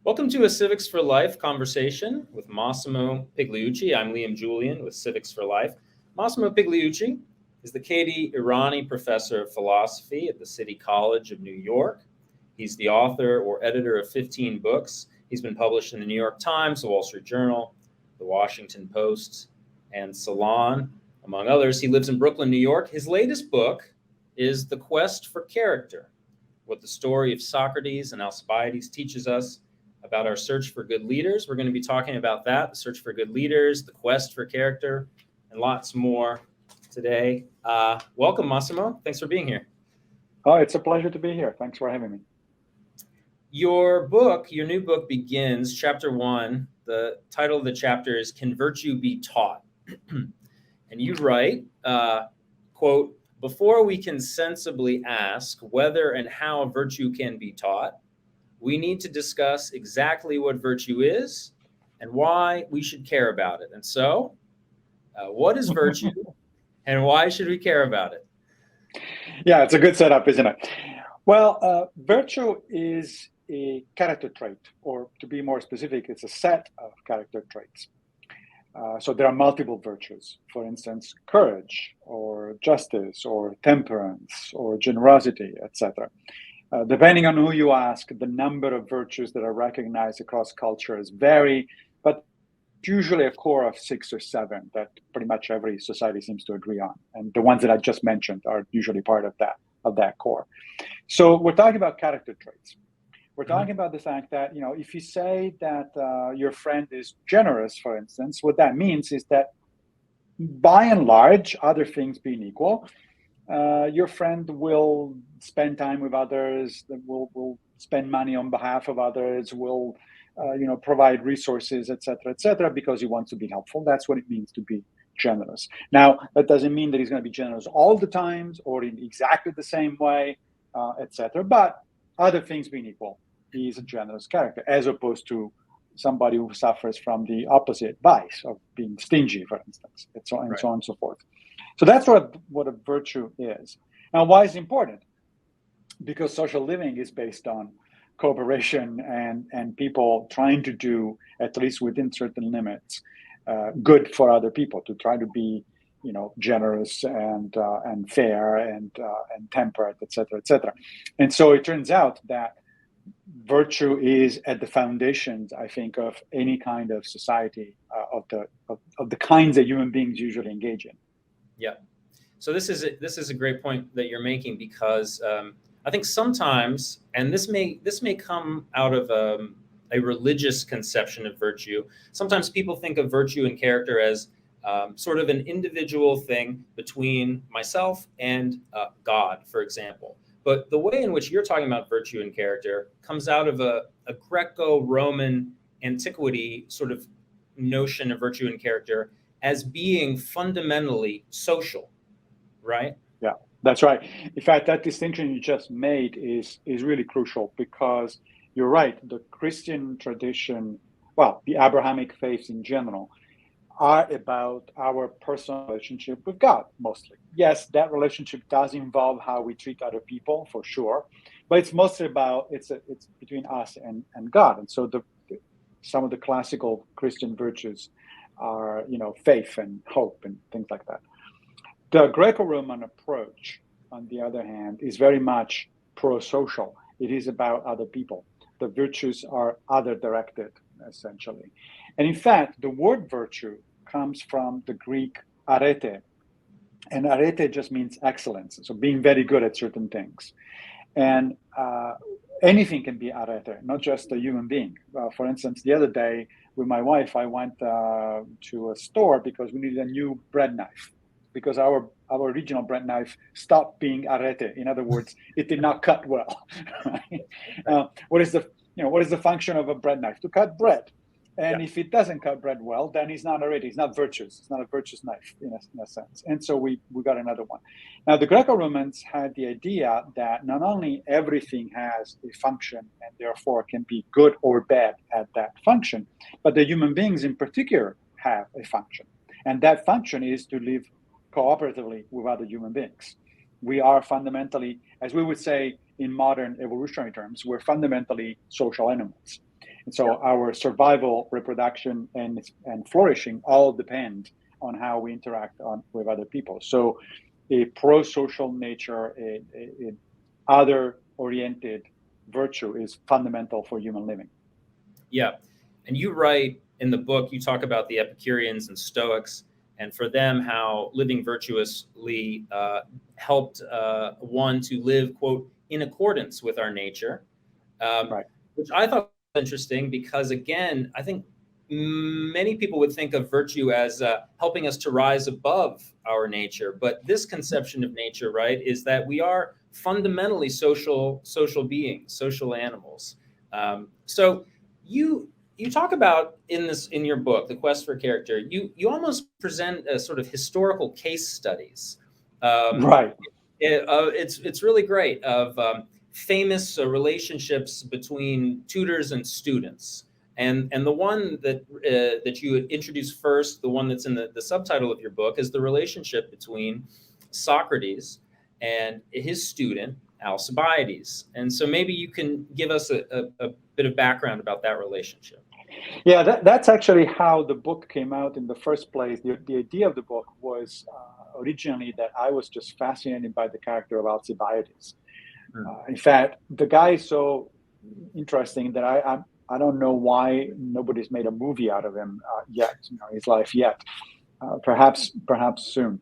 Welcome to a Civics for Life conversation with Massimo Pigliucci. I'm Liam Julian with Civics for Life. Massimo Pigliucci is the Katie Irani Professor of Philosophy at the City College of New York. He's the author or editor of 15 books. He's been published in the New York Times, the Wall Street Journal, the Washington Post, and Salon, among others. He lives in Brooklyn, New York. His latest book is The Quest for Character, what the story of Socrates and Alcibiades teaches us about our search for good leaders. We're going to be talking about that, the search for good leaders, the quest for character, and lots more today. Welcome, Massimo. Thanks for being here. Oh, it's a pleasure to be here. Thanks for having me. Your new book begins, chapter 1. The title of the chapter is Can Virtue Be Taught? And you write, quote, before we can sensibly ask whether and how virtue can be taught, we need to discuss exactly what virtue is and why we should care about it. And so, what is virtue and why should we care about it? Yeah, it's a good setup, isn't it? Well, virtue is a character trait, or to be more specific, it's a set of character traits. So there are multiple virtues, for instance, courage or justice or temperance or generosity, etc. Depending on who you ask, the number of virtues that are recognized across cultures vary, but usually a core of 6 or 7 that pretty much every society seems to agree on. And the ones that I just mentioned are usually part of that core. So we're talking about character traits. We're talking about the fact that, if you say that your friend is generous, for instance, what that means is that by and large, other things being equal, your friend will spend time with others, will spend money on behalf of others, will provide resources, et cetera, because he wants to be helpful. That's what it means to be generous. Now, that doesn't mean that he's going to be generous all the times or in exactly the same way, et cetera. But other things being equal, he's a generous character, as opposed to somebody who suffers from the opposite vice of being stingy, for instance, and so on and so forth. So that's what a virtue is. Now, why is it important? Because social living is based on cooperation and people trying to do, at least within certain limits, good for other people, to try to be, generous and fair and temperate, et cetera. And so it turns out that virtue is at the foundations, I think, of any kind of society, of the kinds that human beings usually engage in. Yeah. So this is a great point that you're making, because I think sometimes, and this may come out of a religious conception of virtue. Sometimes people think of virtue and character as sort of an individual thing between myself and God, for example. But the way in which you're talking about virtue and character comes out of a Greco-Roman antiquity sort of notion of virtue and character as being fundamentally social, right? Yeah, that's right. In fact, that distinction you just made is really crucial, because you're right. The Christian tradition, well, the Abrahamic faiths in general, are about our personal relationship with God, mostly. Yes, that relationship does involve how we treat other people, for sure, but it's mostly about, it's between us and God. And so some of the classical Christian virtues are, faith and hope and things like that. The Greco-Roman approach, on the other hand, is very much pro-social. It is about other people. The virtues are other-directed, essentially. And in fact, the word virtue comes from the Greek arete. And arete just means excellence, so being very good at certain things. And anything can be arete, not just a human being. For instance, the other day with my wife, I went to a store because we needed a new bread knife, because our original bread knife stopped being arete. In other words, it did not cut well. Right? What is the function of a bread knife? To cut bread. And if it doesn't cut bread well, then it's not already, it's not virtuous. It's not a virtuous knife in a sense. And so we got another one. Now, the Greco-Romans had the idea that not only everything has a function and therefore can be good or bad at that function, but the human beings in particular have a function. And that function is to live cooperatively with other human beings. We are fundamentally, as we would say in modern evolutionary terms, we're fundamentally social animals. And so our survival, reproduction, and flourishing all depend on how we interact with other people. So a pro-social nature, a other-oriented virtue is fundamental for human living. Yeah. And you write in the book, you talk about the Epicureans and Stoics, and for them, how living virtuously helped one to live, quote, in accordance with our nature, Right. which I thought was interesting because, again, I think many people would think of virtue as helping us to rise above our nature. But this conception of nature, right, is that we are fundamentally social beings, social animals. So you talk about in your book, The Quest for Character, you almost present a sort of historical case studies. Right. It's really great of famous relationships between tutors and students. And the one that you introduced first, the one that's in the subtitle of your book, is the relationship between Socrates and his student Alcibiades. And so maybe you can give us a bit of background about that relationship. Yeah, that's actually how the book came out in the first place. The idea of the book was originally that I was just fascinated by the character of Alcibiades. In fact, the guy is so interesting that I don't know why nobody's made a movie out of him yet, his life yet. Perhaps soon.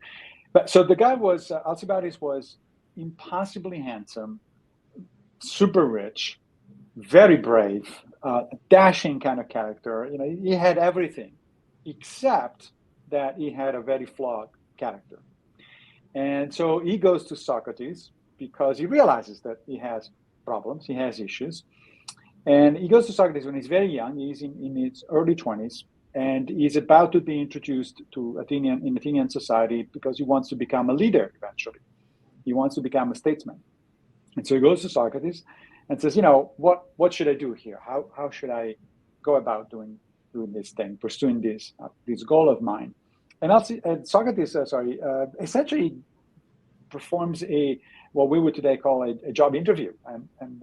But so the guy was Alcibiades was impossibly handsome, super rich, very brave, dashing kind of character. He had everything, except that he had a very flawed character. And so he goes to Socrates because he realizes that he has problems, he has issues. And he goes to Socrates when he's very young. He's in his early 20s, and he's about to be introduced to Athenian society because he wants to become a leader eventually. He wants to become a statesman. And so he goes to Socrates and says, what should I do here? How should I go about doing this thing, pursuing this goal of mine? And Socrates, essentially performs what we would today call a job interview, and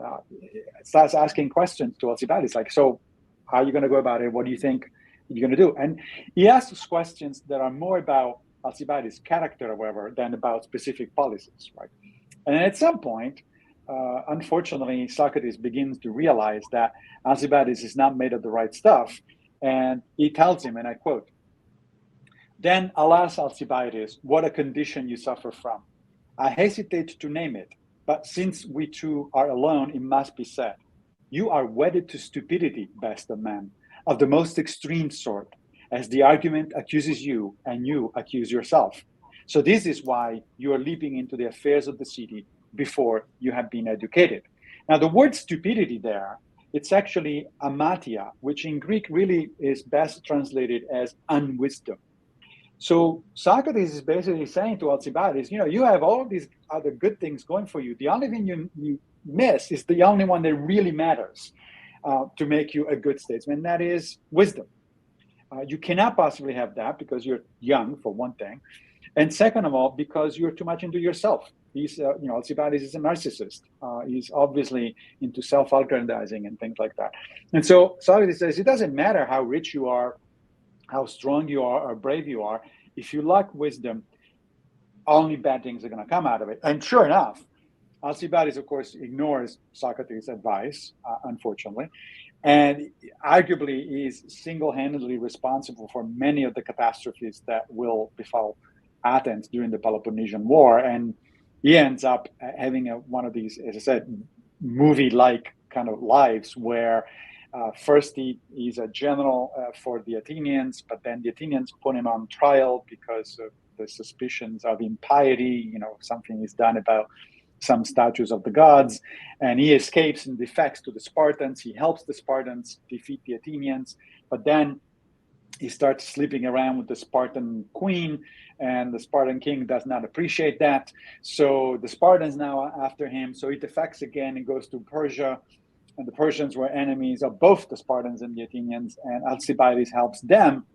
starts asking questions to Alcibiades, like, so how are you going to go about it? What do you think you're going to do? And he asks questions that are more about Alcibiades' character, however, than about specific policies, right? And at some point, unfortunately, Socrates begins to realize that Alcibiades is not made of the right stuff, and he tells him, and I quote, "Then, alas, Alcibiades, what a condition you suffer from. I hesitate to name it, but since we two are alone, it must be said. You are wedded to stupidity, best of men, of the most extreme sort, as the argument accuses you and you accuse yourself. So this is why you are leaping into the affairs of the city before you have been educated." Now, the word stupidity there, it's actually amatia, which in Greek really is best translated as unwisdom. So Socrates is basically saying to Alcibiades, you have all these other good things going for you. The only thing you miss is the only one that really matters to make you a good statesman, and that is wisdom. You cannot possibly have that because you're young, for one thing. And second of all, because you're too much into yourself. Alcibiades is a narcissist. He's obviously into self-aggrandizing and things like that. And so Socrates says, it doesn't matter how rich you are, how strong you are, or brave you are. If you lack wisdom, only bad things are going to come out of it. And sure enough, Alcibiades, of course, ignores Socrates' advice, unfortunately, and arguably is single-handedly responsible for many of the catastrophes that will befall Athens during the Peloponnesian War. And he ends up having one of these, as I said, movie-like kind of lives where first he's a general for the Athenians, but then the Athenians put him on trial because of the suspicions of impiety. Something is done about some statues of the gods, and he escapes and defects to the Spartans. He helps the Spartans defeat the Athenians, but then he starts sleeping around with the Spartan queen, and the Spartan king does not appreciate that. So the Spartans now are after him. So he defects again and goes to Persia, and the Persians were enemies of both the Spartans and the Athenians, and Alcibiades helps them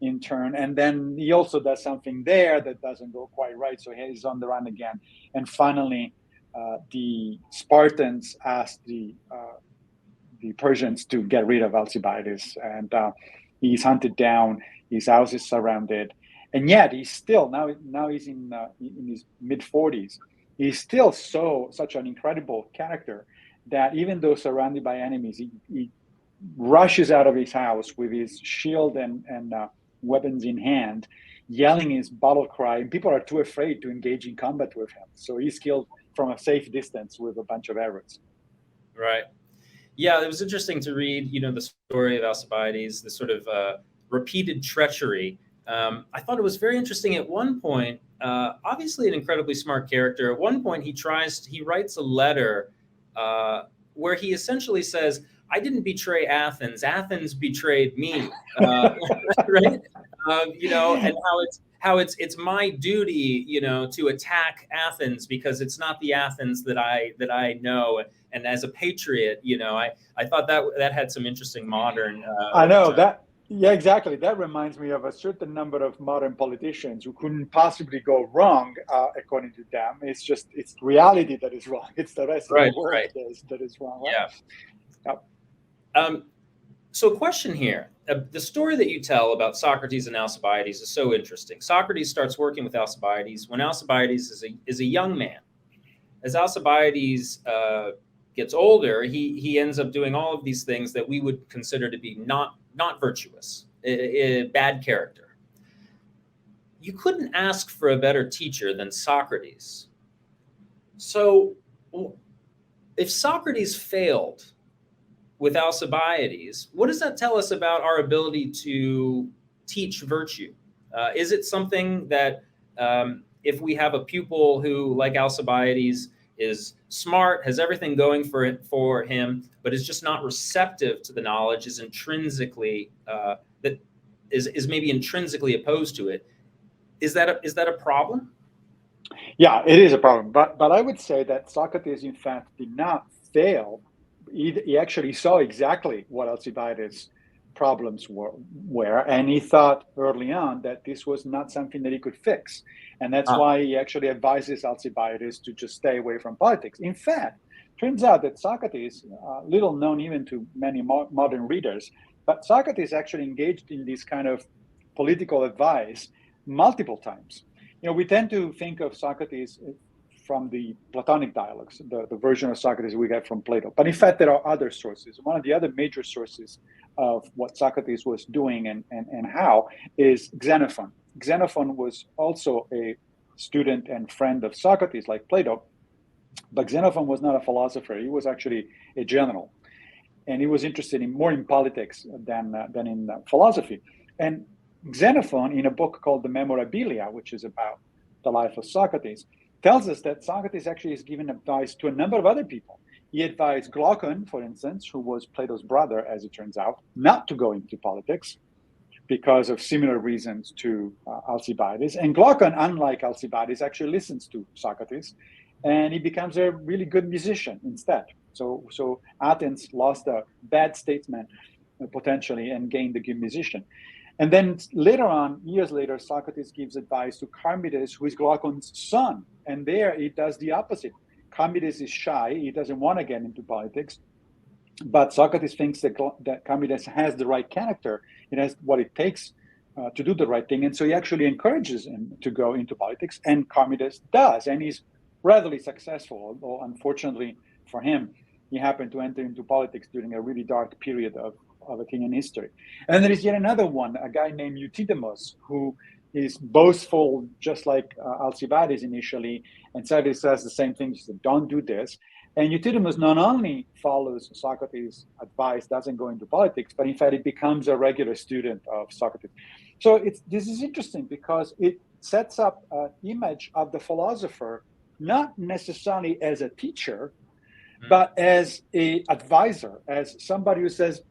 in turn. And then he also does something there that doesn't go quite right, so he's on the run again. And finally, the Spartans ask the Persians to get rid of Alcibiades, and he's hunted down. His house is surrounded, and yet he's still now he's in his mid-40s. He's still such an incredible character that even though surrounded by enemies, he rushes out of his house with his shield and weapons in hand, yelling his battle cry, and people are too afraid to engage in combat with him. So he's killed from a safe distance with a bunch of arrows. Right. Yeah, it was interesting to read, the story of Alcibiades, the sort of repeated treachery. I thought it was very interesting at one point, obviously an incredibly smart character. At one point, he writes a letter where he essentially says, I didn't betray Athens. Athens betrayed me, right? And how it's my duty, to attack Athens because it's not the Athens that I know. And as a patriot, I thought that had some interesting modern. I know that. Yeah, exactly. That reminds me of a certain number of modern politicians who couldn't possibly go wrong, according to them. It's reality that is wrong. It's the rest of the world that is wrong. Right? Yeah. Yep. So question here. The story that you tell about Socrates and Alcibiades is so interesting. Socrates starts working with Alcibiades when Alcibiades is a young man. As Alcibiades gets older, he ends up doing all of these things that we would consider to be not virtuous, a bad character. You couldn't ask for a better teacher than Socrates. So if Socrates failed with Alcibiades, what does that tell us about our ability to teach virtue? Is it something that if we have a pupil who, like Alcibiades, is smart, has everything going for him, but is just not receptive to the knowledge, is intrinsically is maybe intrinsically opposed to it? Is that a problem? Yeah, it is a problem. But I would say that Socrates, in fact, did not fail. He actually saw exactly what Alcibiades' problems were, and he thought early on that this was not something that he could fix. And that's why he actually advises Alcibiades to just stay away from politics. In fact, turns out that Socrates, little known even to many modern readers, but Socrates actually engaged in this kind of political advice multiple times. We tend to think of Socrates from the Platonic dialogues, the version of Socrates we get from Plato. But in fact, there are other sources. One of the other major sources of what Socrates was doing and how is Xenophon. Xenophon was also a student and friend of Socrates, like Plato, but Xenophon was not a philosopher. He was actually a general, and he was interested more in politics than in philosophy. And Xenophon, in a book called the Memorabilia, which is about the life of Socrates, tells us that Socrates actually has given advice to a number of other people. He advised Glaucon, for instance, who was Plato's brother, as it turns out, not to go into politics because of similar reasons to Alcibiades. And Glaucon, unlike Alcibiades, actually listens to Socrates, and he becomes a really good musician instead. So Athens lost a bad statesman potentially and gained a good musician. And then later on, years later, Socrates gives advice to Charmides, who is Glaucon's son. And there he does the opposite. Charmides is shy. He doesn't want to get into politics. But Socrates thinks that Charmides has the right character. It has what it takes to do the right thing. And so he actually encourages him to go into politics. And Charmides does. And he's readily successful, although unfortunately for him, he happened to enter into politics during a really dark period of Athenian history. And there is yet another one, a guy named Euthydemus, who is boastful, just like Alcibiades initially, and Socrates says the same thing. He said, don't do this. And Euthydemus not only follows Socrates' advice, doesn't go into politics, but in fact, it becomes a regular student of Socrates. So this is interesting because it sets up an image of the philosopher not necessarily as a teacher, but as a advisor, as somebody who says,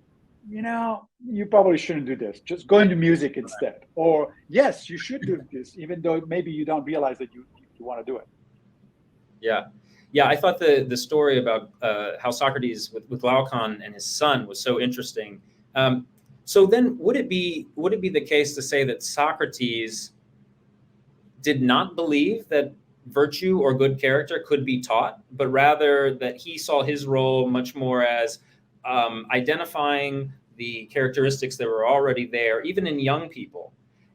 you probably shouldn't do this. Just go into music instead. Or yes, you should do this, even though maybe you don't realize that you want to do it. Yeah. I thought the story about how Socrates with Glaucon and his son was so interesting. So then, would it be the case to say that Socrates did not believe that virtue or good character could be taught, but rather that he saw his role much more as identifying the characteristics that were already there, even in young people,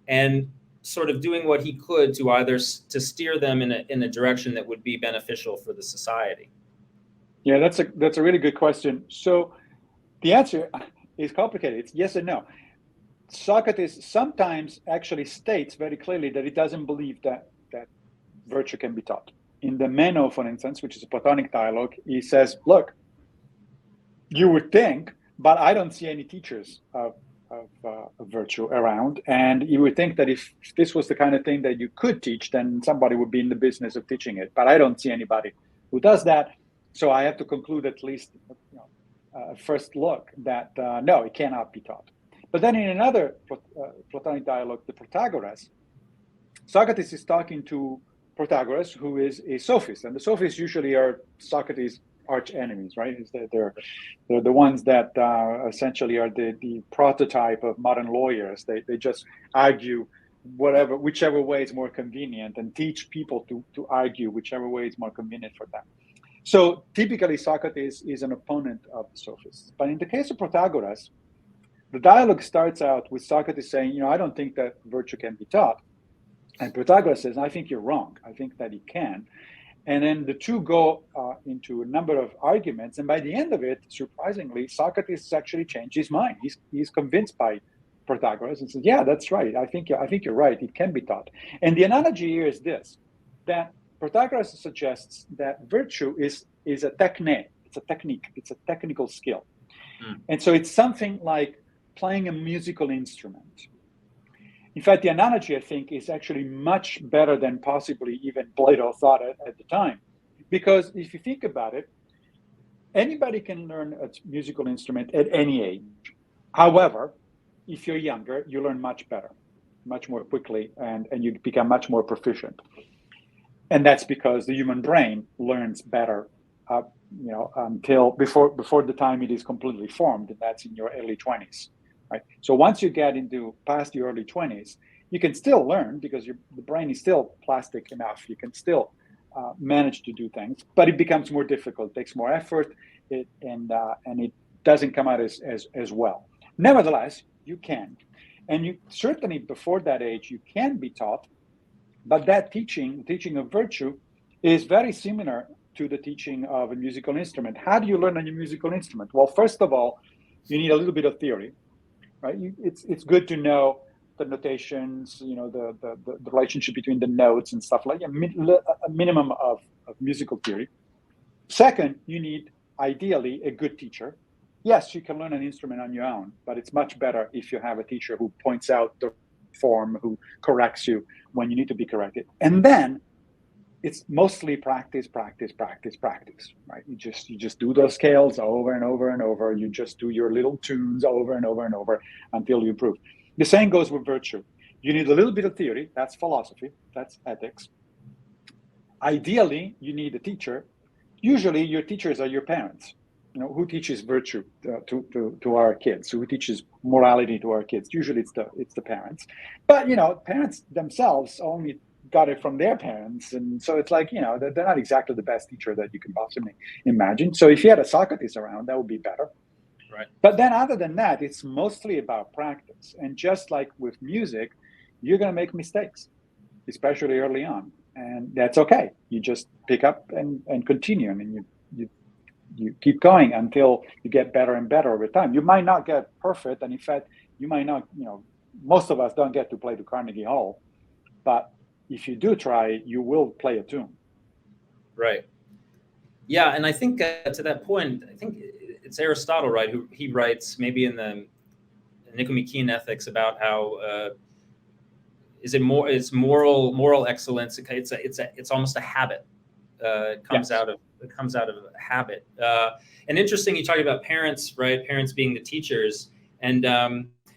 and sort of doing what he could to either to steer them in a direction that would be beneficial for the society? Yeah, that's a really good question. So the answer is complicated. It's yes and no. Socrates sometimes actually states very clearly that he doesn't believe that virtue can be taught. In the Meno, for instance, which is a Platonic dialogue, he says, look, you would think, but I don't see any teachers of virtue around. And you would think that if this was the kind of thing that you could teach, then somebody would be in the business of teaching it. But I don't see anybody who does that. So I have to conclude, at least first look, that no, it cannot be taught. But then in another Platonic dialogue, the Protagoras, Socrates is talking to Protagoras, who is a sophist. And the sophists usually are Socrates' arch enemies, right? They're the ones that essentially are the prototype of modern lawyers. They just argue whichever way is more convenient, and teach people to argue whichever way is more convenient for them. So typically Socrates is an opponent of the sophists. But in the case of Protagoras, the dialogue starts out with Socrates saying, I don't think that virtue can be taught. And Protagoras says, I think you're wrong. I think that it can. And then the two go into a number of arguments. And by the end of it, surprisingly, Socrates actually changed his mind. He's convinced by Protagoras and says, yeah, that's right. I think you're right. It can be taught. And the analogy here is this, that Protagoras suggests that virtue is a technique. It's a technique. It's a technical skill. And so it's something like playing a musical instrument. In fact, the analogy, I think, is actually much better than possibly even Plato thought at the time. Because if you think about it, anybody can learn a musical instrument at any age. However, if you're younger, you learn much better, much more quickly, and you become much more proficient. And that's because the human brain learns better until before the time it is completely formed, and that's in your early 20s. Right? So once you get past your early 20s, you can still learn because the brain is still plastic enough. You can still manage to do things, but it becomes more difficult, takes more effort, and it doesn't come out as well. Nevertheless, you can. And you certainly before that age, you can be taught, but that teaching of virtue is very similar to the teaching of a musical instrument. How do you learn a musical instrument? Well, first of all, you need a little bit of theory. Right? It's good to know the notations, the relationship between the notes and stuff like that, a minimum of musical theory. Second, you need ideally a good teacher. Yes, you can learn an instrument on your own, but it's much better if you have a teacher who points out the form, who corrects you when you need to be corrected. And then it's mostly practice, right? You just do those scales over and over and over. You just do your little tunes over and over and over until you improve. The same goes with virtue. You need a little bit of theory. That's philosophy. That's ethics. Ideally, you need a teacher. Usually, your teachers are your parents. Who teaches virtue to our kids? Who teaches morality to our kids? Usually, it's the parents. But parents themselves only got it from their parents, and so it's like they're not exactly the best teacher that you can possibly imagine. So if you had a Socrates around, that would be better. Right. But then other than that, it's mostly about practice. And just like with music, you're going to make mistakes, especially early on, and that's okay. You just pick up and continue. I mean, you keep going until you get better and better over time. You might not get perfect, and in fact, you might not. Most of us don't get to play the Carnegie Hall, but if you do try, you will play a tune. Right. Yeah, and I think to that point, I think it's Aristotle, right? Who he writes maybe in the Nicomachean Ethics about how it's moral excellence. It's almost a habit, comes Yes. out of habit. And interesting, you talk about parents, right? Parents being the teachers, and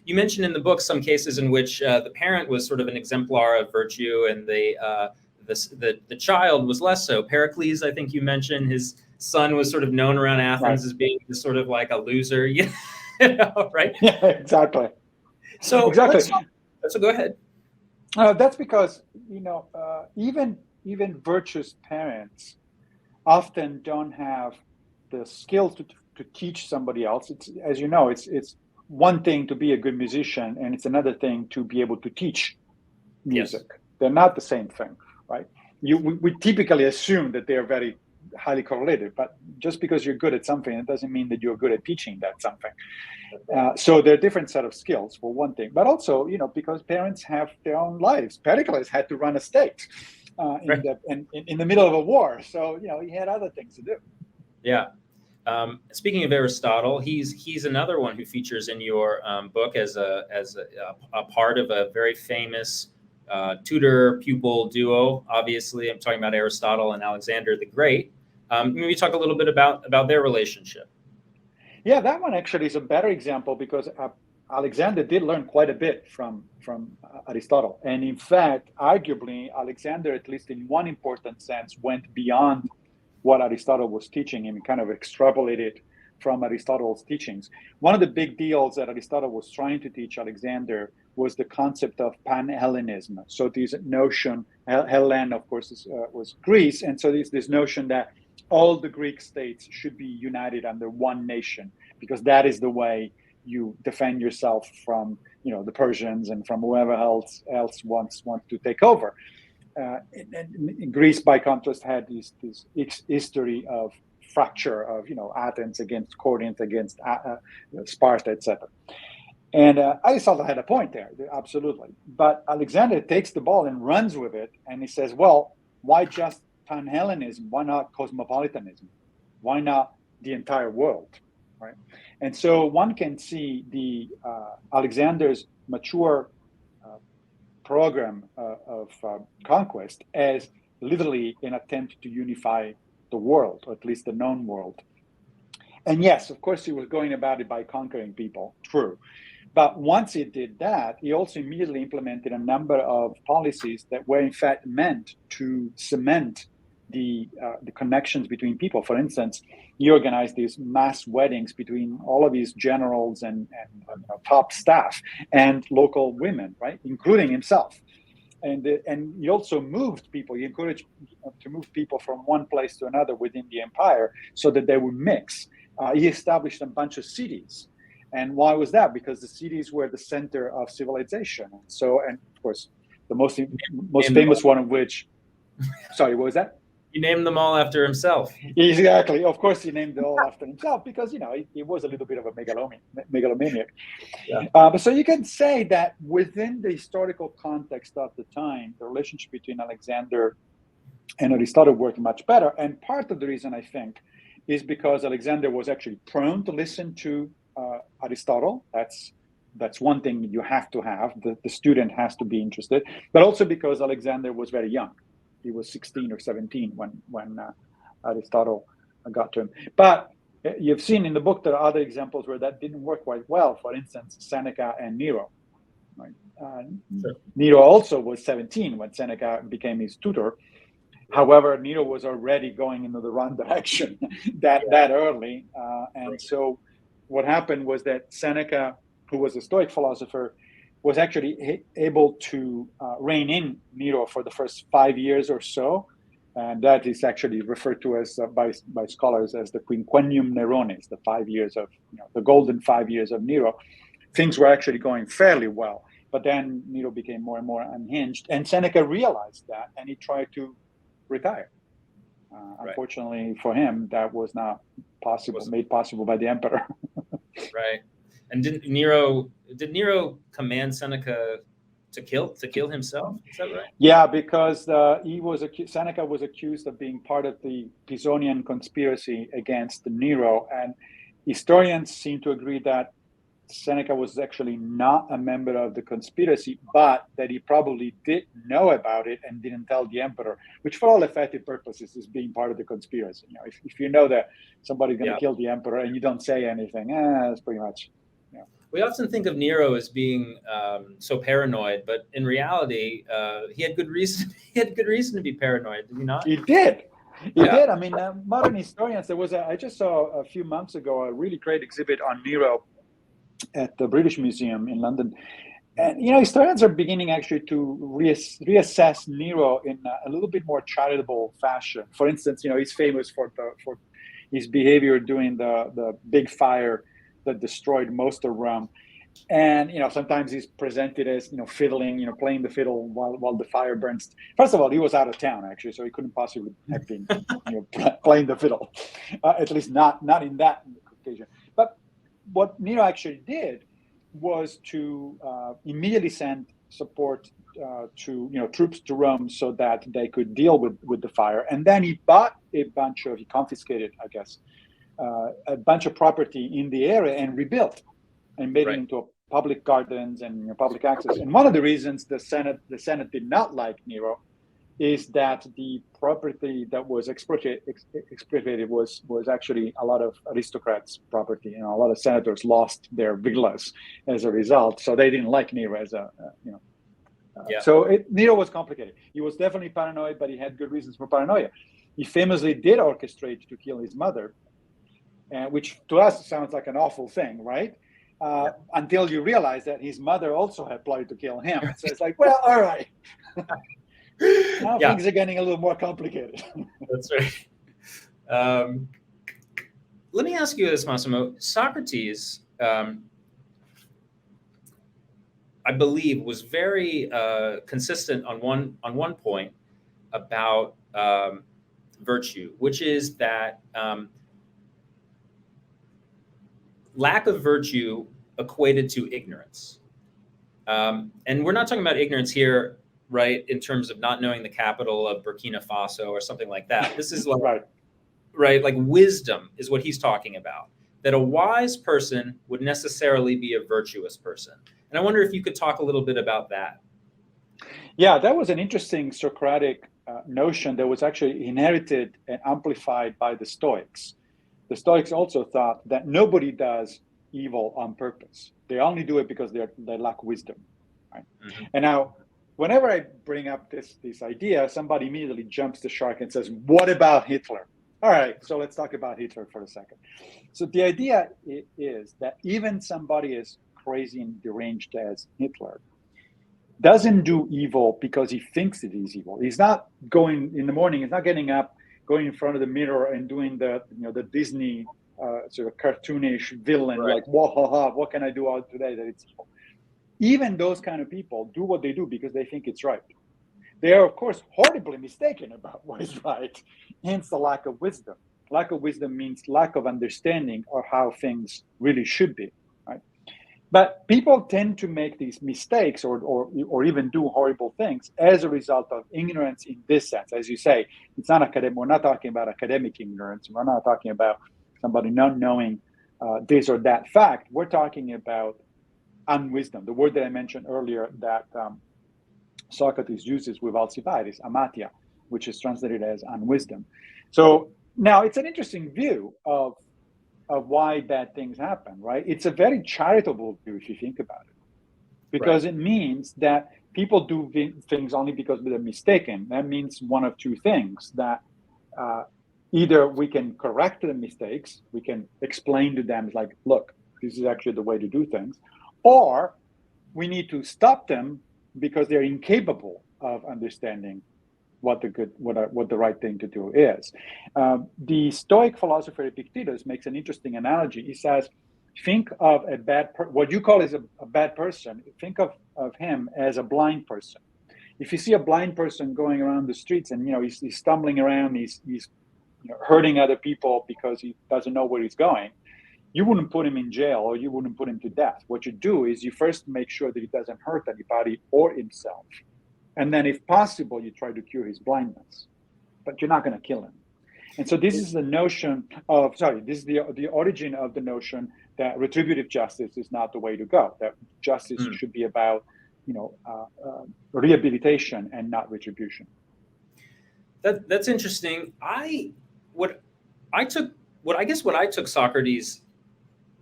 you mentioned in the book some cases in which the parent was sort of an exemplar of virtue, and the child was less so. Pericles, I think you mentioned, his son was sort of known around Athens Right. as being sort of like a loser, you know, right? Yeah, exactly. So Exactly. let's talk. So go ahead. That's because even virtuous parents often don't have the skills to teach somebody else. It's, as you know, it's one thing to be a good musician, and it's another thing to be able to teach music. Yes. They're not the same thing, right? We typically assume that they are very highly correlated, but just because you're good at something, it doesn't mean that you're good at teaching that something. So they're a different set of skills, for one thing, but also, because parents have their own lives. Pericles had to run a state Right. in the middle of a war, so he had other things to do. Yeah. Speaking of Aristotle, he's another one who features in your book as a part of a very famous tutor pupil duo. Obviously, I'm talking about Aristotle and Alexander the Great. Maybe talk a little bit about their relationship. Yeah, that one actually is a better example because Alexander did learn quite a bit from Aristotle, and in fact, arguably, Alexander, at least in one important sense, went beyond what Aristotle was teaching him and kind of extrapolated from Aristotle's teachings. One of the big deals that Aristotle was trying to teach Alexander was the concept of pan-Hellenism. So this notion, Hellen, of course, was Greece, and so this notion that all the Greek states should be united under one nation, because that is the way you defend yourself from, the Persians and from whoever else wants to take over. And Greece, by contrast, had this history of fracture of Athens against Corinth, against Sparta, etc. And Aristotle had a point there, absolutely. But Alexander takes the ball and runs with it, and he says, well, why just pan-Hellenism? Why not cosmopolitanism? Why not the entire world, right? And so one can see the Alexander's mature program of conquest as literally an attempt to unify the world, or at least the known world. And yes, of course, he was going about it by conquering people, true. But once he did that, he also immediately implemented a number of policies that were in fact meant to cement the connections between people. For instance, he organized these mass weddings between all of these generals and top staff and local women, right, including himself. And he also moved people. He encouraged to move people from one place to another within the empire so that they would mix. He established a bunch of cities. And why was that? Because the cities were the center of civilization. And of course, the most famous one of which, sorry, what was that? He named them all after himself. Exactly. Of course, he named them all after himself because, he was a little bit of a megalomaniac. Yeah. But so you can say that within the historical context of the time, the relationship between Alexander and Aristotle worked much better. And part of the reason, I think, is because Alexander was actually prone to listen to Aristotle. That's one thing you have to have. The student has to be interested, but also because Alexander was very young. He was 16 or 17 when Aristotle got to him. But you've seen in the book there are other examples where that didn't work quite well. For instance, Seneca and Nero. Right? Sure. Nero also was 17 when Seneca became his tutor. However, Nero was already going into the wrong direction that early. And so what happened was that Seneca, who was a Stoic philosopher, was actually able to rein in Nero for the first 5 years or so. And that is actually referred to as by scholars as the quinquennium Neronis, the 5 years of, the golden 5 years of Nero. Things were actually going fairly well. But then Nero became more and more unhinged. And Seneca realized that, and he tried to retire. Right. Unfortunately for him, that was not made possible by the emperor. Right. And did Nero command Seneca to kill himself? Is that right? Yeah, because Seneca was accused of being part of the Pisonian conspiracy against Nero, and historians seem to agree that Seneca was actually not a member of the conspiracy, but that he probably did know about it and didn't tell the emperor, which for all effective purposes is being part of the conspiracy. If you know that somebody's going to kill the emperor and you don't say anything, that's pretty much. We often think of Nero as being so paranoid, but in reality, he had good reason. He had good reason to be paranoid, did he not? He did. He did. I mean, modern historians. I just saw a few months ago a really great exhibit on Nero at the British Museum in London, and historians are beginning actually to reassess Nero in a little bit more charitable fashion. For instance, he's famous for his behavior during the big fire that destroyed most of Rome. And sometimes he's presented as fiddling, playing the fiddle while the fire burns. First of all, he was out of town actually, so he couldn't possibly have been playing the fiddle, at least not in that occasion. But what Nero actually did was to immediately send support to troops to Rome so that they could deal with the fire, and then he confiscated, I guess, a bunch of property in the area and rebuilt and made it into public gardens and public access. And one of the reasons the Senate did not like Nero is that the property that was expropriated was actually a lot of aristocrats' property. A lot of senators lost their villas as a result, so they didn't like Nero as So Nero was complicated. He was definitely paranoid, but he had good reasons for paranoia. He famously did orchestrate to kill his mother, which to us sounds like an awful thing, right? Until you realize that his mother also had plotted to kill him. So it's like, well, all right. Now things are getting a little more complicated. That's right. Let me ask you this, Massimo. Socrates, I believe, was very consistent on one point about virtue, which is that lack of virtue equated to ignorance. And we're not talking about ignorance here, right, in terms of not knowing the capital of Burkina Faso or something like that. This is like, like wisdom is what he's talking about, that a wise person would necessarily be a virtuous person. And I wonder if you could talk a little bit about that. Yeah, that was an interesting Socratic notion that was actually inherited and amplified by the Stoics. The Stoics also thought that nobody does evil on purpose. They only do it because they lack wisdom. Right? Mm-hmm. And now, whenever I bring up this idea, somebody immediately jumps the shark and says, what about Hitler? All right, so let's talk about Hitler for a second. So the idea is that even somebody as crazy and deranged as Hitler doesn't do evil because he thinks it is evil. He's not going in the morning, he's not getting up, going in front of the mirror and doing the Disney sort of cartoonish villain, like, what can I do out today that it's evil? Even those kind of people do what they do because they think it's right. They are, of course, horribly mistaken about what is right, hence the lack of wisdom. Lack of wisdom means lack of understanding of how things really should be, right? But people tend to make these mistakes or even do horrible things as a result of ignorance in this sense. As you say, it's not academic. We're not talking about academic ignorance. We're not talking about somebody not knowing this or that fact. We're talking about unwisdom, the word that I mentioned earlier that Socrates uses with Alcibiades, amatia, which is translated as unwisdom. So now it's an interesting view of why bad things happen, right? It's a very charitable view if you think about it, because it means that people do things only because they're mistaken. That means one of two things, that either we can correct the mistakes, we can explain to them, like, look, this is actually the way to do things, or we need to stop them because they're incapable of understanding what the right thing to do is. The Stoic philosopher Epictetus makes an interesting analogy. He says, think of what you call is a bad person, think of him as a blind person. If you see a blind person going around the streets and he's stumbling around, he's hurting other people because he doesn't know where he's going, you wouldn't put him in jail or you wouldn't put him to death. What you do is you first make sure that he doesn't hurt anybody or himself. And then if possible, you try to cure his blindness, but you're not going to kill him. And so this is the notion of, this is the origin of the notion that retributive justice is not the way to go, that justice should be about, rehabilitation and not retribution. That's interesting. What I took Socrates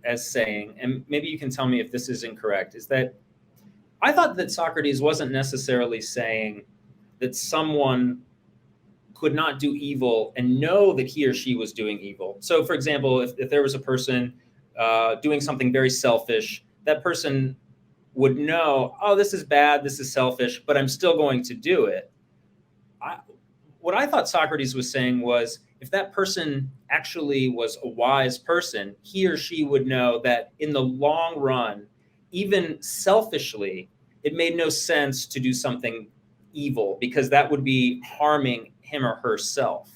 as saying, and maybe you can tell me if this is incorrect, is that I thought that Socrates wasn't necessarily saying that someone could not do evil and know that he or she was doing evil. So, for example, if there was a person doing something very selfish, that person would know, oh, this is bad, this is selfish, but I'm still going to do it. What I thought Socrates was saying was, if that person actually was a wise person, he or she would know that in the long run, even selfishly, it made no sense to do something evil because that would be harming him or herself.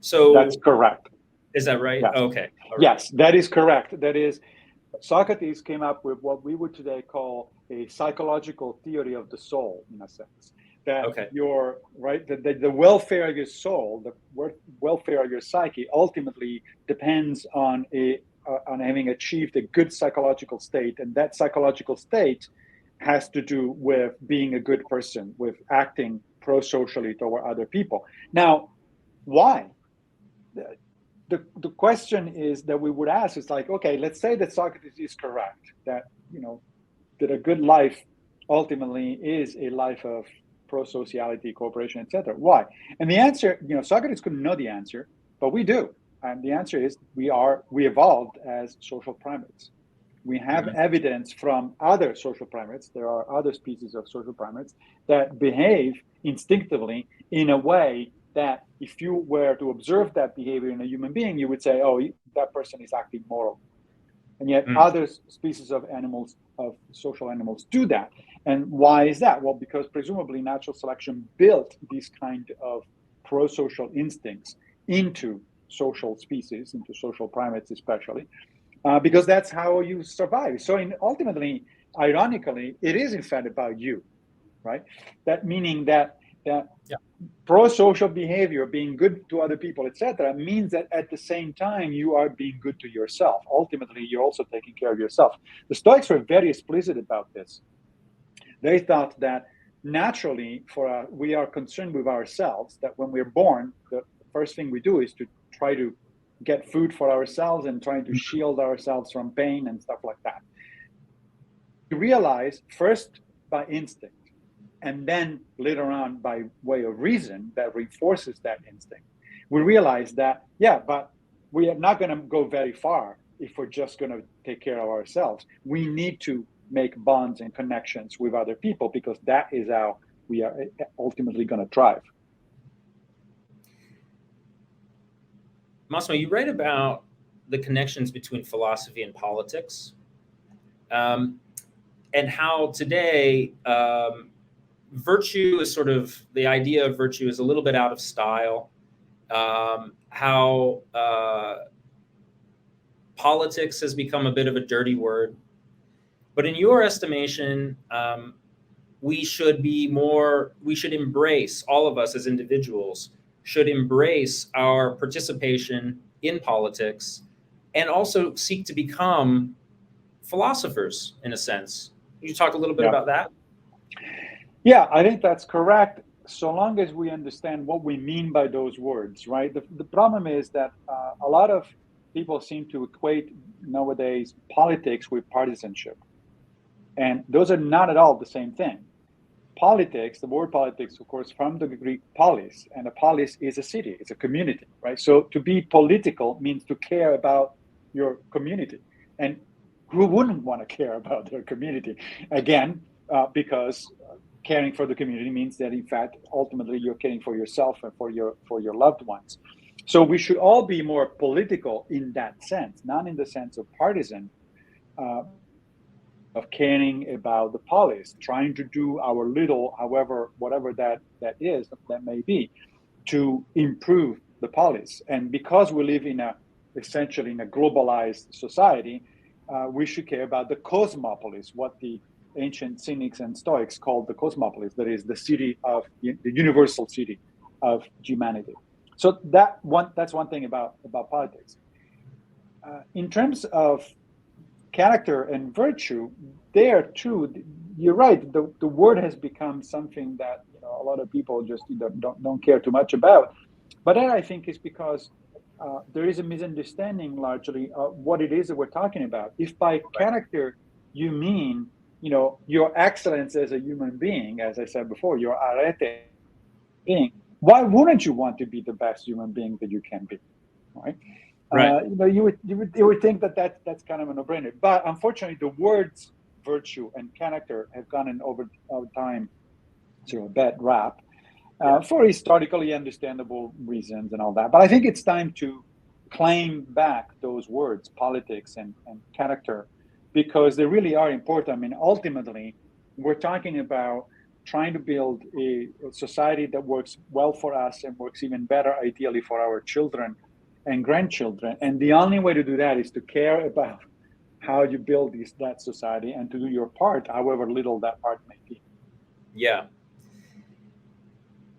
So that's correct. Is that right? Yes. Okay. Right. Yes, that is correct. That is, Socrates came up with what we would today call a psychological theory of the soul, in a sense. That the welfare of your soul, the welfare of your psyche, ultimately depends on having achieved a good psychological state, and that psychological state has to do with being a good person, with acting pro-socially toward other people. Now, why? The question is that we would ask is like, okay, let's say that Socrates is correct, that that a good life ultimately is a life of pro-sociality, cooperation, etc. Why? And the answer, Socrates couldn't know the answer, but we do. And the answer is we evolved as social primates. We have evidence from other social primates. There are other species of social primates that behave instinctively in a way that if you were to observe that behavior in a human being, you would say, oh, that person is acting morally. And yet other species of animals, of social animals, do that. And why is that? Well, because presumably natural selection built these kind of pro-social instincts into social species, into social primates especially, because that's how you survive. So ultimately, ironically, it is in fact about you, right? That meaning that pro-social behavior, being good to other people, etc., means that at the same time you are being good to yourself. Ultimately, you're also taking care of yourself. The Stoics were very explicit about this. They thought that naturally, we are concerned with ourselves. That when we're born, the first thing we do is to try to get food for ourselves and trying to shield ourselves from pain and stuff like that. You realize first by instinct, and then later on by way of reason that reinforces that instinct, we realize that, but we are not going to go very far if we're just going to take care of ourselves. We need to make bonds and connections with other people, because that is how we are ultimately going to thrive. Massimo, you write about the connections between philosophy and politics, and how today virtue is sort of, the idea of virtue is a little bit out of style, how politics has become a bit of a dirty word. But in your estimation, we should embrace, all of us as individuals, should embrace our participation in politics and also seek to become philosophers in a sense. Can you talk a little bit about that? Yeah, I think that's correct, so long as we understand what we mean by those words, right? The problem is that a lot of people seem to equate nowadays politics with partisanship. And those are not at all the same thing. Politics, the word politics, of course, from the Greek polis, and a polis is a city, it's a community, right? So to be political means to care about your community. And who wouldn't want to care about their community? Again, because caring for the community means that, in fact, ultimately you're caring for yourself and for your loved ones. So we should all be more political in that sense, not in the sense of partisan, of caring about the polis, trying to do our little, whatever that may be, to improve the polis. And because we live essentially in a globalized society, we should care about the cosmopolis, what the ancient Cynics and Stoics called the cosmopolis, that is the city of the universal city of humanity. So that's one thing about politics. In terms of character and virtue, there too, you're right. The word has become something that a lot of people just either don't care too much about. But that I think is because there is a misunderstanding largely of what it is that we're talking about. If by character you mean your excellence as a human being, as I said before, your arete being, why wouldn't you want to be the best human being that you can be, right? Right. You would think that's kind of a no-brainer. But unfortunately, the words virtue and character have gotten over time sort of a bad rap for historically understandable reasons and all that. But I think it's time to claim back those words, politics and character, because they really are important. I mean, ultimately, we're talking about trying to build a society that works well for us and works even better, ideally, for our children and grandchildren. And the only way to do that is to care about how you build that society and to do your part, however little that part may be. Yeah.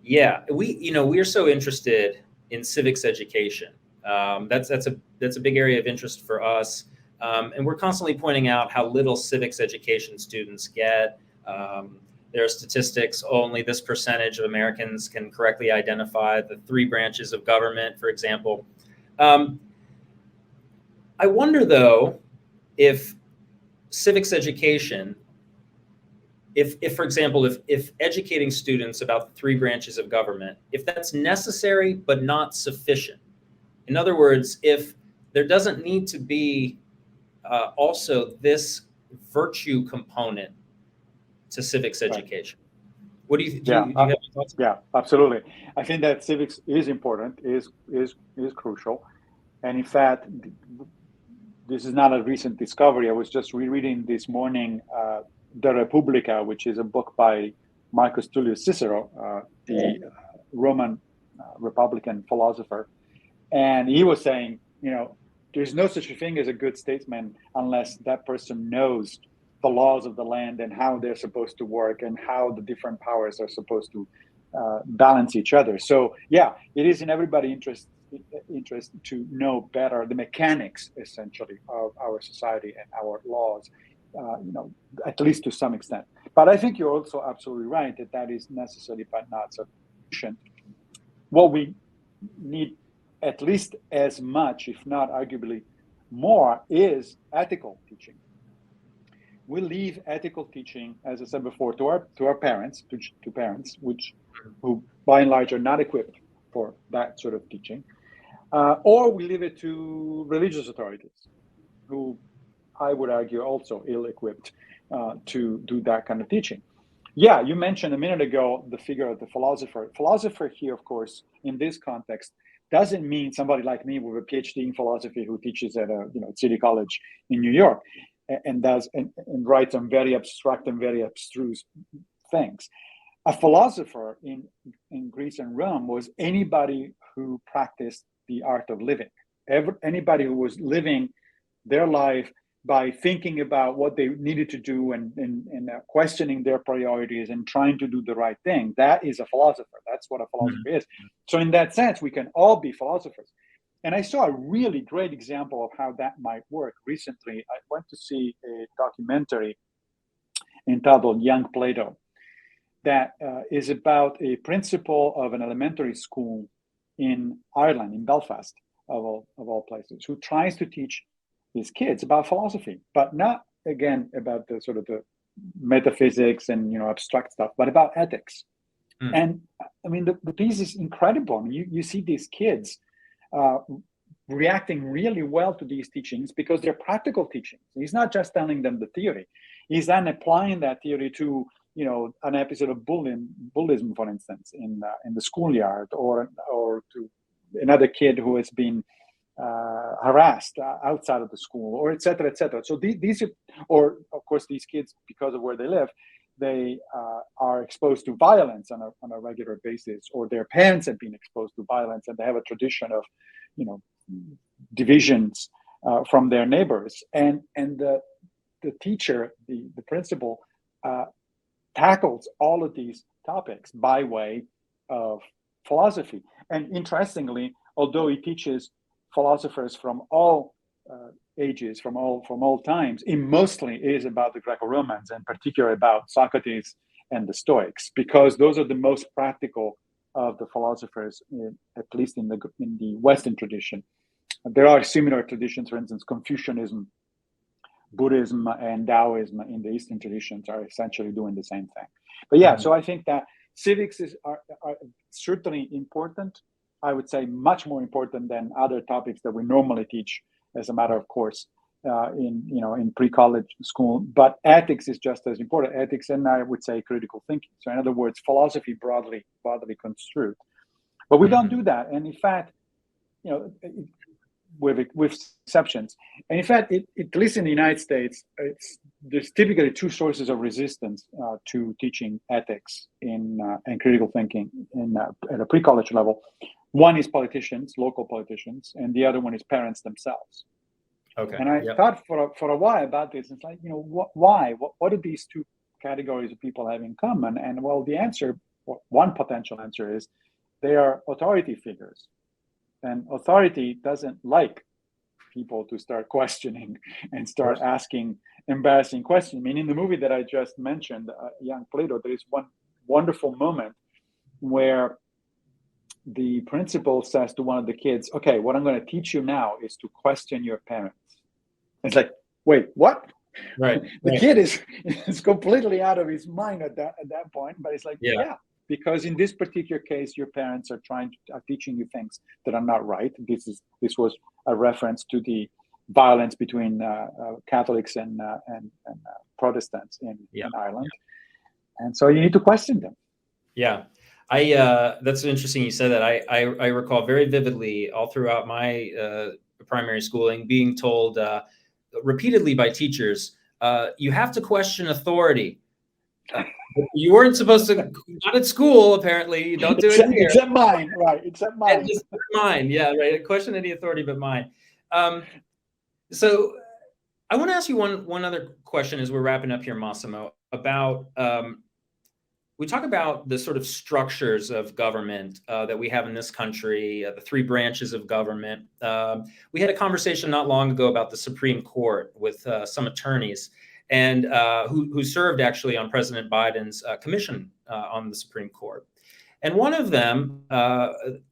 Yeah. We're so interested in civics education. That's a big area of interest for us. And we're constantly pointing out how little civics education students get. There are statistics, only this percentage of Americans can correctly identify the three branches of government, for example. I wonder, though, if civics education, if for example, if educating students about the three branches of government, if that's necessary but not sufficient. In other words, if there doesn't need to be also this virtue component to civics education. What do you have any thoughts? Yeah, absolutely. I think that civics is important, is crucial, and in fact, this is not a recent discovery. I was just rereading this morning De Republica, which is a book by Marcus Tullius Cicero, the Roman Republican philosopher, and he was saying, there's no such a thing as a good statesman unless that person knows the laws of the land and how they're supposed to work and how the different powers are supposed to balance each other. So yeah, it is in everybody's interest to know better the mechanics, essentially, of our society and our laws, at least to some extent. But I think you're also absolutely right that is necessary but not sufficient. What we need at least as much, if not arguably more, is ethical teaching. We leave ethical teaching, as I said before, to our parents, to parents, who by and large are not equipped for that sort of teaching, or we leave it to religious authorities, who I would argue also ill-equipped to do that kind of teaching. Yeah, you mentioned a minute ago the figure of the philosopher. Philosopher here, of course, in this context, doesn't mean somebody like me with a PhD in philosophy who teaches at a city college in New York and writes on very abstract and very abstruse things. A philosopher in Greece and Rome was anybody who practiced the art of living. Anybody who was living their life by thinking about what they needed to do and questioning their priorities and trying to do the right thing. That is a philosopher. That's what a philosopher is. So in that sense, we can all be philosophers. And I saw a really great example of how that might work. Recently, I went to see a documentary entitled Young Plato that is about a principal of an elementary school in Ireland, in Belfast, of all places, who tries to teach his kids about philosophy, but not, again, about the sort of the metaphysics and abstract stuff, but about ethics. And I mean, the piece is incredible. I mean, you see these kids reacting really well to these teachings because they're practical teachings. He's not just telling them the theory; he's then applying that theory to an episode of bullyism, for instance, in the schoolyard, or to another kid who has been harassed outside of the school, or et cetera, et cetera. So these are, or of course, these kids, because of where they live, they are exposed to violence on a regular basis, or their parents have been exposed to violence, and they have a tradition of, divisions from their neighbors. And the teacher, the principal, tackles all of these topics by way of philosophy. And interestingly, although he teaches philosophers from all ages, from all times, it mostly is about the Greco-Romans, and particularly about Socrates and the Stoics, because those are the most practical of the philosophers, at least in the Western tradition. There are similar traditions, for instance, Confucianism, Buddhism, and Taoism in the Eastern traditions are essentially doing the same thing. But yeah, so I think that civics are certainly important. I would say much more important than other topics that we normally teach as a matter of course in pre-college school. But ethics is just as important. Ethics, and I would say critical thinking. So in other words, philosophy broadly construed. But we don't do that, and in fact, with exceptions. And in fact, at least in the United States, there's typically two sources of resistance to teaching ethics and critical thinking at a pre-college level. One is politicians, local politicians, and the other one is parents themselves. Okay. And I thought for a while about this. It's like, why? What do these two categories of people have in common? And well, the answer, one potential answer is they are authority figures. And authority doesn't like people to start questioning and start asking embarrassing questions. I mean, in the movie that I just mentioned, Young Plato, there is one wonderful moment where the principal says to one of the kids, okay, what I'm going to teach you now is to question your parents. It's like, wait, what? Right. The kid is completely out of his mind at that point, but it's like, yeah. Because in this particular case, your parents are teaching you things that are not right. This was a reference to the violence between Catholics and Protestants in Ireland, and so you need to question them. Yeah, that's interesting you said that. I recall very vividly all throughout my primary schooling being told repeatedly by teachers, you have to question authority. You weren't supposed to, not at school, apparently. You don't do it here. Except mine, right? Except mine. Just mine, yeah, right. Question any authority but mine. So I want to ask you one other question as we're wrapping up here, Massimo, about, we talk about the sort of structures of government that we have in this country, the three branches of government. We had a conversation not long ago about the Supreme Court with some attorneys, and who served actually on President Biden's commission on the Supreme Court. And one of them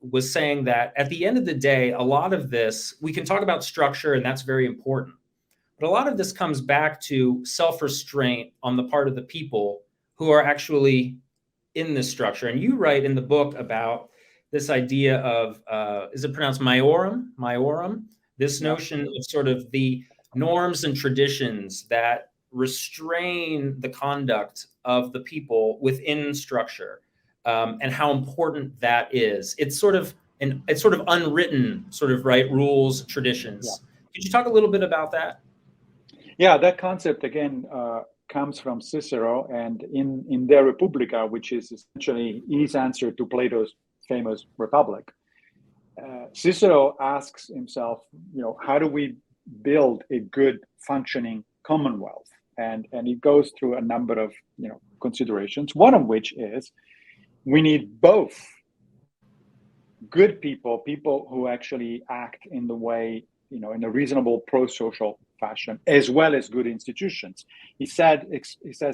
was saying that at the end of the day, a lot of this, we can talk about structure, and that's very important. But a lot of this comes back to self-restraint on the part of the people who are actually in this structure. And you write in the book about this idea of, is it pronounced maiorum? Maiorum? This notion of sort of the norms and traditions that restrain the conduct of the people within structure, and how important that is. It's sort of unwritten rules, traditions. Yeah. Could you talk a little bit about that? Yeah, that concept again comes from Cicero, and in De Republica, which is essentially his answer to Plato's famous Republic. Cicero asks himself, how do we build a good functioning commonwealth? And it goes through a number of considerations. One of which is we need both good people who actually act in the way, in a reasonable pro-social fashion, as well as good institutions. He says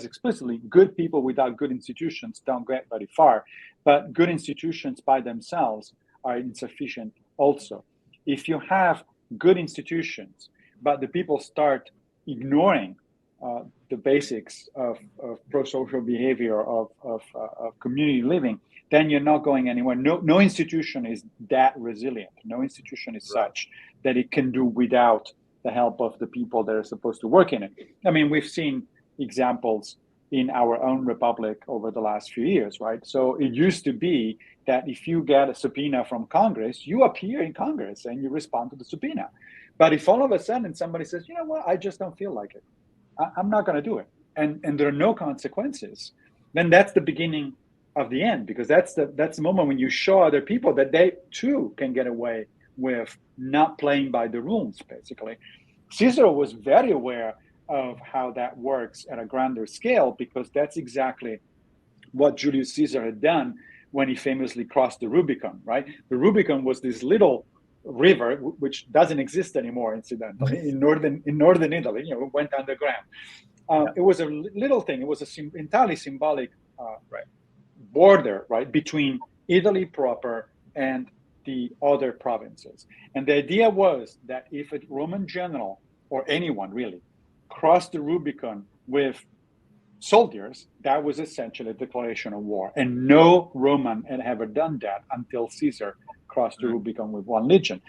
explicitly, good people without good institutions don't get very far, but good institutions by themselves are insufficient also. If you have good institutions, but the people start ignoring the basics of pro-social behavior, of community living, then you're not going anywhere. No institution is that resilient. No institution is such that it can do without the help of the people that are supposed to work in it. I mean, we've seen examples in our own republic over the last few years, right? So it used to be that if you get a subpoena from Congress, you appear in Congress and you respond to the subpoena. But if all of a sudden somebody says, you know what, I just don't feel like it, I'm not going to do it, and there are no consequences, then that's the beginning of the end, because that's the moment when you show other people that they too can get away with not playing by the rules, basically. Cicero was very aware of how that works at a grander scale, because that's exactly what Julius Caesar had done when he famously crossed the Rubicon, right? The Rubicon was this little river, which doesn't exist anymore, incidentally, in northern Italy. You know, it went underground. It was a little thing. It was entirely symbolic border, right, between Italy proper and the other provinces. And the idea was that if a Roman general, or anyone really, crossed the Rubicon with soldiers, that was essentially a declaration of war. And no Roman had ever done that until Caesar crossed the Rubicon with one legion.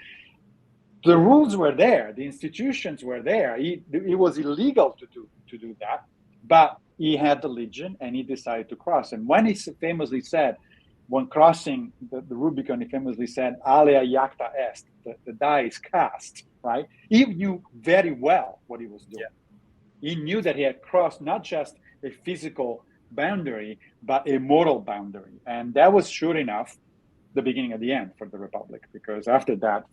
The rules were there, the institutions were there. It was illegal to do that, but he had the legion and he decided to cross. And when he famously said, when crossing the Rubicon, he famously said, "Alea iacta est," the die is cast, right? He knew very well what he was doing. Yeah. He knew that he had crossed not just a physical boundary, but a moral boundary. And that was, sure enough, the beginning of the end for the Republic, because after that,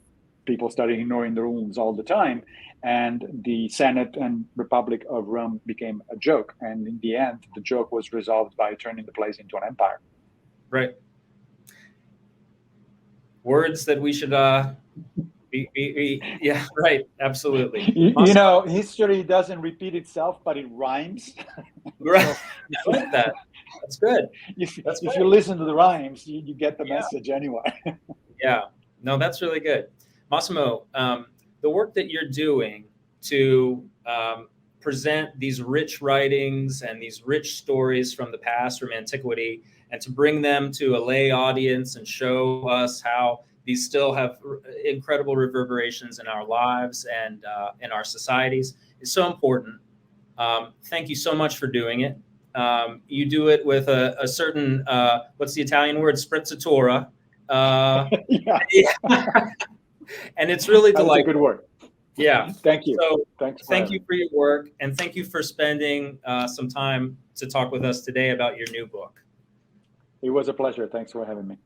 people started ignoring the rules all the time, and the Senate and Republic of Rome became a joke. And in the end, the joke was resolved by turning the place into an empire. Right. Words that we should yeah, right. Absolutely. You know, history doesn't repeat itself, but it rhymes. Right. I like that. That's good. If you listen to the rhymes, you get the message anyway. Yeah. No, that's really good. Massimo, the work that you're doing to present these rich writings and these rich stories from the past, from antiquity, and to bring them to a lay audience and show us how these still have incredible reverberations in our lives and in our societies is so important. Thank you so much for doing it. You do it with a certain, what's the Italian word? Sprezzatura. And it's really delightful. That's a good word. Yeah. Thank you. So thank you for your work, and thank you for spending some time to talk with us today about your new book. It was a pleasure. Thanks for having me.